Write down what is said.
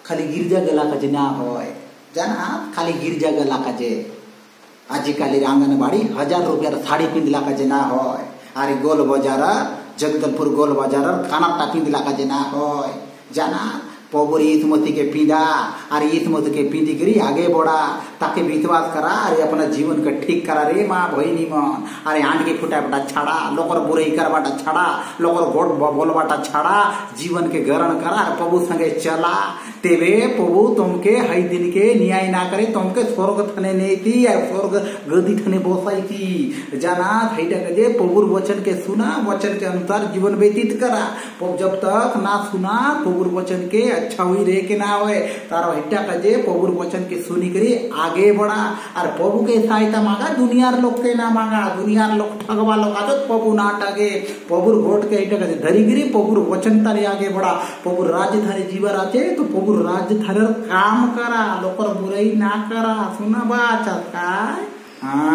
खाली गिरजा गला काजे ना होय जाना खाली गिरजा गला काजे आजिकाली आंगनबाड़ी 1000 रुपया साड़ी पिंधला काजे ना होय अरे गोल बाजार जगदलपुर गोल बाजार कानाटा पिंधला काजे ना होय जाना पबुर ईथमती के पिंदा और ईथमती के पिंदी करी आगे बढ़ा ताके विश्वास करा अरे अपना जीवन का ठीक करा रे माँ भईनी मन अरे आंट के खुटा बटा छाड़ा लोकर बुराई कर बाटा छाड़ा लोकर गोट बोल बाटा छाड़ा जीवन के गरण करा और प्रभु संगे चला तेरे प्रभु तुमके हई दिन के न्याय ना करे तुमके स्वर्ग थने नहीं थी या स्वर्ग गदी थने बोसाई थी जाना थैटा कजे प्रभुर वचन के सुना वचन के अनुसार जीवन व्यतीत करा जब तक ना सुना प्रभुर वचन के अच्छा हुई रे के ना होए तारो हिट्टा कजे प्रभुर वचन के सुनी करी आगे बढ़ा और प्रभु के सहायता मांगा दुनियार लोग के ना मांगा दुनियार लोग ठगवा लोग आदत प्रभु ना ठगे प्रभुर वोट के हिट्टा कजे धरी गिरी प्रभुर वचन तारे आगे बढ़ा प्रभुर राजधानी जीवर आचे तो प्रभुर राजधानी काम करा लोकर बुराई ना करा सुना बात काय।